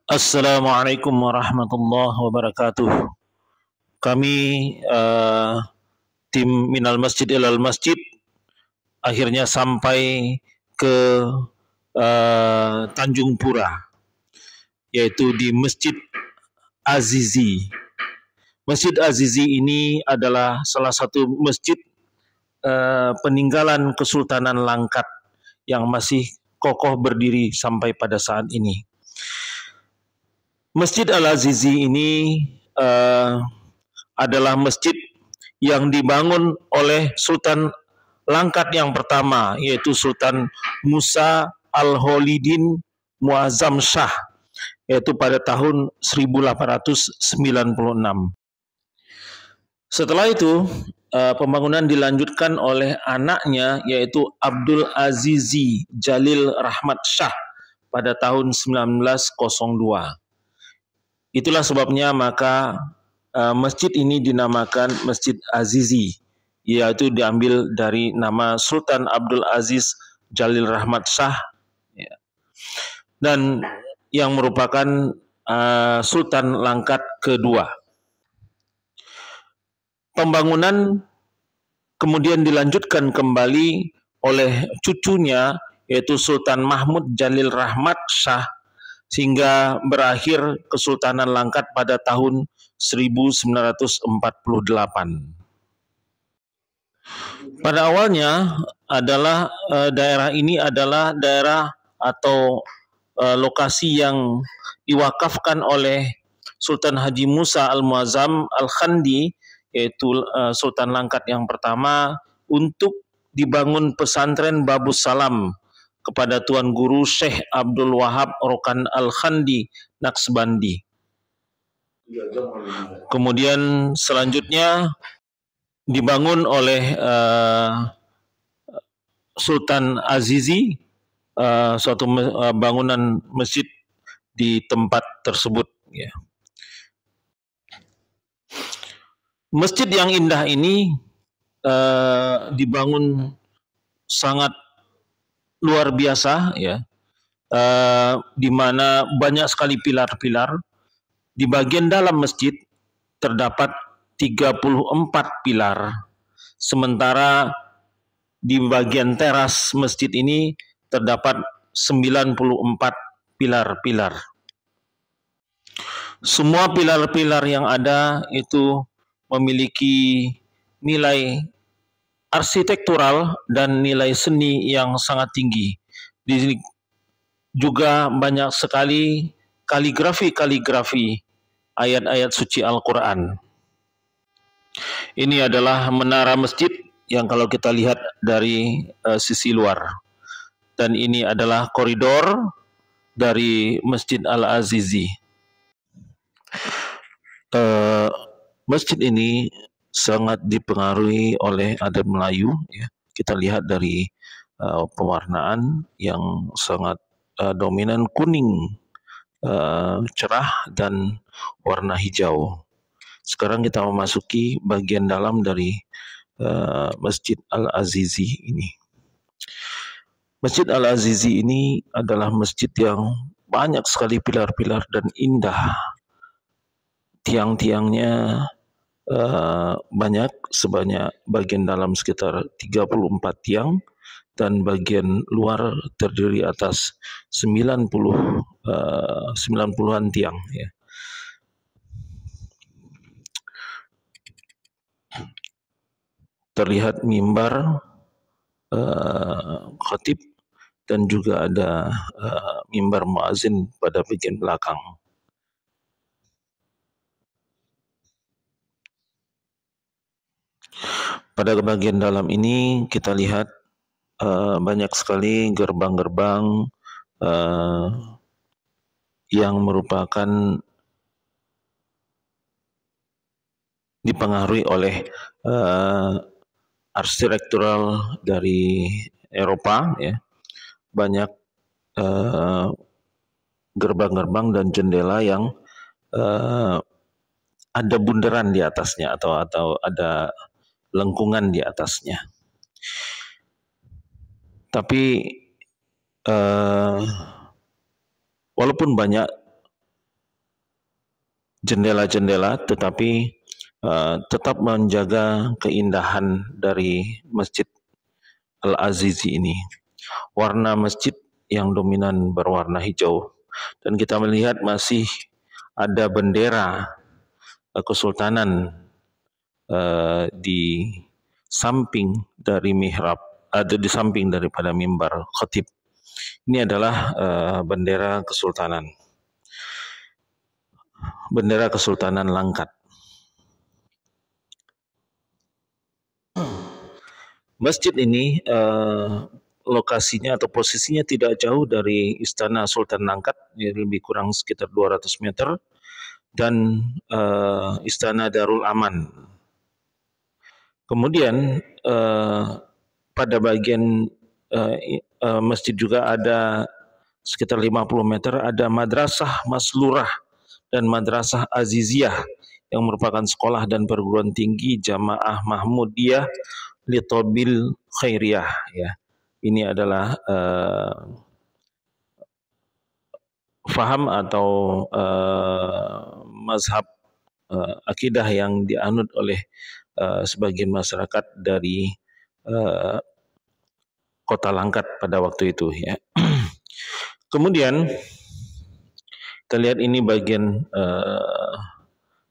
Assalamualaikum warahmatullahi wabarakatuh. Kami tim Minal Masjid Ilal Masjid akhirnya sampai ke Tanjung Pura, yaitu di Masjid Azizi. Masjid Azizi ini adalah salah satu masjid peninggalan Kesultanan Langkat yang masih kokoh berdiri sampai pada saat ini. Masjid Al-Azizi ini adalah masjid yang dibangun oleh Sultan Langkat yang pertama, yaitu Sultan Musa Al-Holidin Muazzam Shah, yaitu pada tahun 1896. Setelah itu, pembangunan dilanjutkan oleh anaknya, yaitu Abdul Azizi Jalil Rahmat Shah pada tahun 1902. Itulah sebabnya maka masjid ini dinamakan Masjid Azizi, yaitu diambil dari nama Sultan Abdul Aziz Jalil Rahmat Shah, dan yang merupakan Sultan Langkat kedua. Pembangunan kemudian dilanjutkan kembali oleh cucunya, yaitu Sultan Mahmud Jalil Rahmat Shah, sehingga berakhir Kesultanan Langkat pada tahun 1948. Pada awalnya adalah daerah ini adalah daerah atau lokasi yang diwakafkan oleh Sultan Haji Musa Al-Muazzam Al-Khandi, yaitu Sultan Langkat yang pertama, untuk dibangun pesantren Babus Salam kepada Tuan Guru Syekh Abdul Wahab Rokan Al-Khandi Naqsbandi. Kemudian selanjutnya dibangun oleh Sultan Azizi suatu bangunan masjid di tempat tersebut. Ya. Masjid yang indah ini dibangun sangat luar biasa, ya, di mana banyak sekali pilar-pilar. Di bagian dalam masjid terdapat 34 pilar, sementara di bagian teras masjid ini terdapat 94 pilar-pilar. Semua pilar-pilar yang ada itu memiliki nilai arsitektural dan nilai seni yang sangat tinggi. Di sini juga banyak sekali kaligrafi ayat-ayat suci Al-Quran. Ini adalah menara masjid yang kalau kita lihat dari sisi luar. Dan ini adalah koridor dari Masjid Al-Azizi. Masjid ini sangat dipengaruhi oleh adat Melayu. Ya. Kita lihat dari pewarnaan yang sangat dominan kuning, cerah, dan warna hijau. Sekarang kita memasuki bagian dalam dari Masjid Al-Azizi ini. Masjid Al-Azizi ini adalah masjid yang banyak sekali pilar-pilar dan indah. Tiang-tiangnya banyak, sebanyak bagian dalam sekitar 34 tiang, dan bagian luar terdiri atas 90-an tiang. Ya. Terlihat mimbar khatib dan juga ada mimbar muazin pada bagian belakang. Pada bagian dalam ini kita lihat banyak sekali gerbang-gerbang yang merupakan dipengaruhi oleh arsitektural dari Eropa, ya. Banyak gerbang-gerbang dan jendela yang ada bundaran di atasnya atau ada lengkungan di atasnya. Tapi walaupun banyak jendela-jendela, tetapi tetap menjaga keindahan dari Masjid Al-Azizi ini. Warna masjid yang dominan berwarna hijau, dan kita melihat masih ada bendera kesultanan di samping dari mihrab, ada di samping daripada mimbar khatib. Ini adalah bendera Kesultanan Langkat. Masjid ini lokasinya atau posisinya tidak jauh dari Istana Sultan Langkat, lebih kurang sekitar 200 meter, dan Istana Darul Aman. Kemudian pada bagian masjid juga ada sekitar 50 meter ada Madrasah Maslurah dan Madrasah Aziziyah yang merupakan sekolah dan perguruan tinggi Jamaah Mahmudiyah Litobil Khairiyah, ya. Ini adalah faham atau mazhab akidah yang dianut oleh sebagian masyarakat dari Kota Langkat pada waktu itu, ya. Kemudian kita lihat ini bagian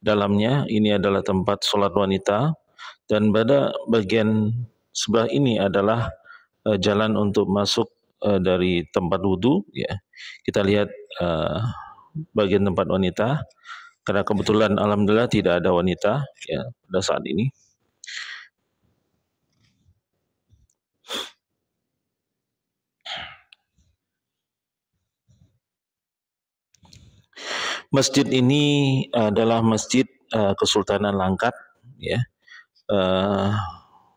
dalamnya. Ini adalah tempat sholat wanita, dan pada bagian sebelah ini adalah jalan untuk masuk dari tempat wudhu, ya. Kita lihat bagian tempat wanita, karena kebetulan alhamdulillah tidak ada wanita, ya, pada saat ini. Masjid ini adalah masjid Kesultanan Langkat, ya.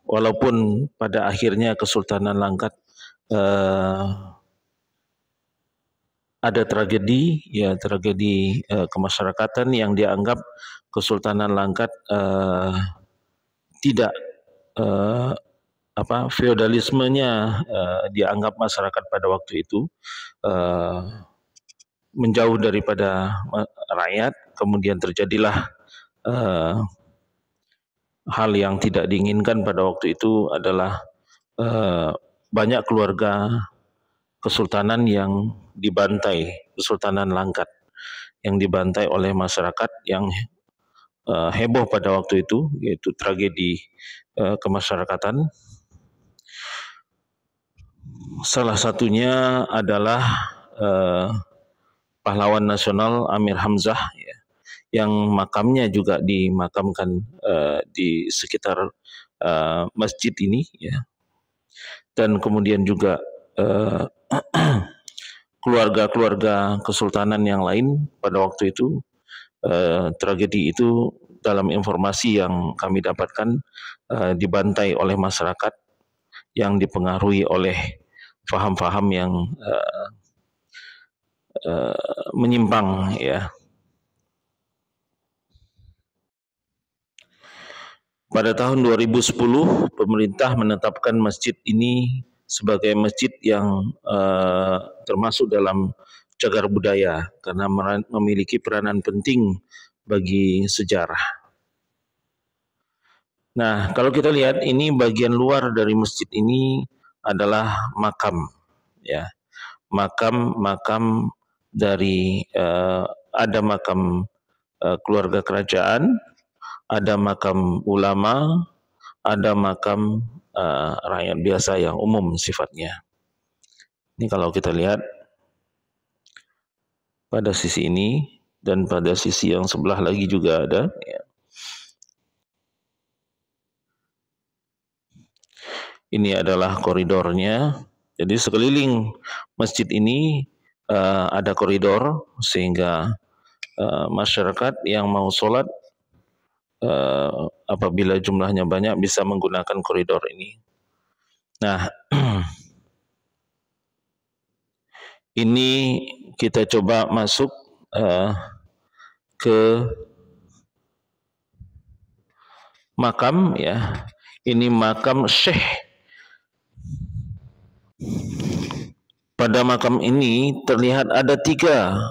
Walaupun pada akhirnya Kesultanan Langkat ada tragedi, ya, tragedi kemasyarakatan yang dianggap Kesultanan Langkat tidak feodalismenya dianggap masyarakat pada waktu itu menjauh daripada rakyat. Kemudian terjadilah hal yang tidak diinginkan pada waktu itu adalah banyak keluarga kesultanan yang dibantai, Kesultanan Langkat yang dibantai oleh masyarakat yang heboh pada waktu itu, yaitu tragedi kemasyarakatan. Salah satunya adalah pahlawan nasional Amir Hamzah, ya, yang makamnya juga dimakamkan di sekitar masjid ini, ya. Dan kemudian juga keluarga-keluarga kesultanan yang lain pada waktu itu. Tragedi itu dalam informasi yang kami dapatkan dibantai oleh masyarakat yang dipengaruhi oleh faham-faham yang menyimpang, ya. Pada tahun 2010 pemerintah menetapkan masjid ini sebagai masjid yang termasuk dalam cagar budaya karena memiliki peranan penting bagi sejarah. Nah, kalau kita lihat ini bagian luar dari masjid ini adalah makam, ya. Makam dari ada makam keluarga kerajaan, ada makam ulama, ada makam rakyat biasa yang umum sifatnya. Ini kalau kita lihat pada sisi ini dan pada sisi yang sebelah lagi juga ada, ya. Ini adalah koridornya. Jadi sekeliling masjid ini ada koridor sehingga masyarakat yang mau sholat apabila jumlahnya banyak bisa menggunakan koridor ini. Nah, ini kita coba masuk ke makam, ya. Ini makam Syekh. Pada makam ini terlihat ada 3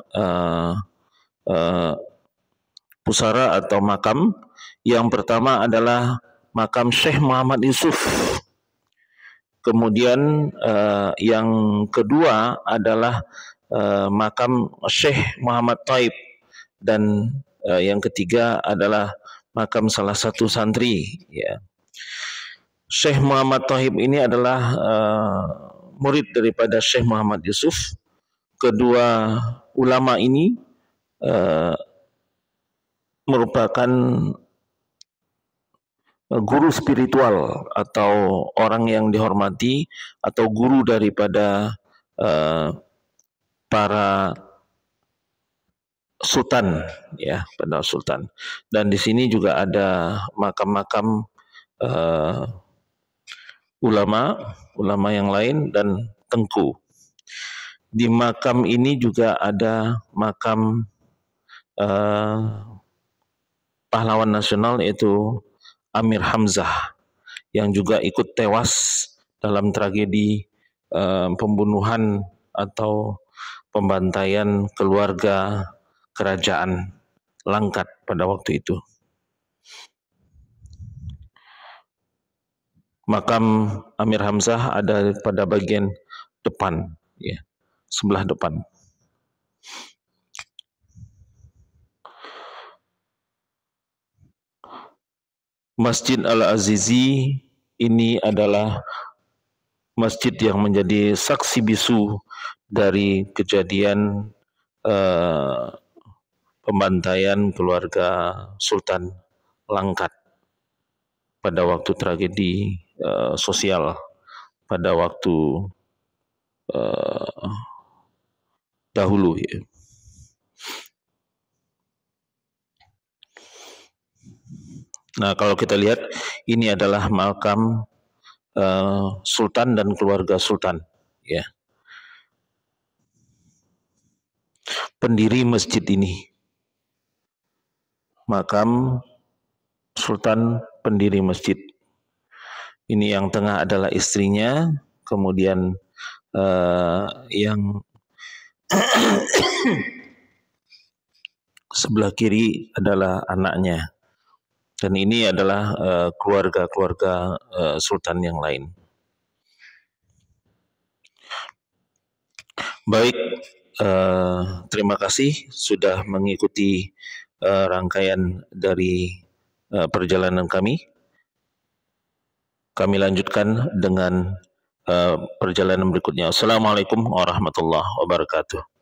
pusara atau makam. Yang pertama adalah makam Syekh Muhammad Yusuf. Kemudian yang kedua adalah makam Syekh Muhammad Taib, dan yang ketiga adalah makam salah satu santri, ya. Syekh Muhammad Taib ini adalah murid daripada Syekh Muhammad Yusuf. Kedua ulama ini merupakan guru spiritual atau orang yang dihormati atau guru daripada para sultan, ya, pada sultan. Dan di sini juga ada makam-makam ulama yang lain dan tengku. Di makam ini juga ada makam pahlawan nasional, yaitu Amir Hamzah, yang juga ikut tewas dalam tragedi pembunuhan atau pembantaian keluarga kerajaan Langkat pada waktu itu. Makam Amir Hamzah ada pada bagian depan, ya, sebelah depan. Masjid Al-Azizi ini adalah masjid yang menjadi saksi bisu dari kejadian pembantaian keluarga Sultan Langkat pada waktu tragedi sosial pada waktu dahulu, ya. Nah, kalau kita lihat ini adalah makam Sultan dan keluarga Sultan, ya. Pendiri masjid ini, makam Sultan pendiri masjid. Ini yang tengah adalah istrinya, kemudian yang sebelah kiri adalah anaknya. Dan ini adalah keluarga-keluarga sultan yang lain. Baik, terima kasih sudah mengikuti rangkaian dari perjalanan kami. Kami lanjutkan dengan perjalanan berikutnya. Assalamualaikum warahmatullahi wabarakatuh.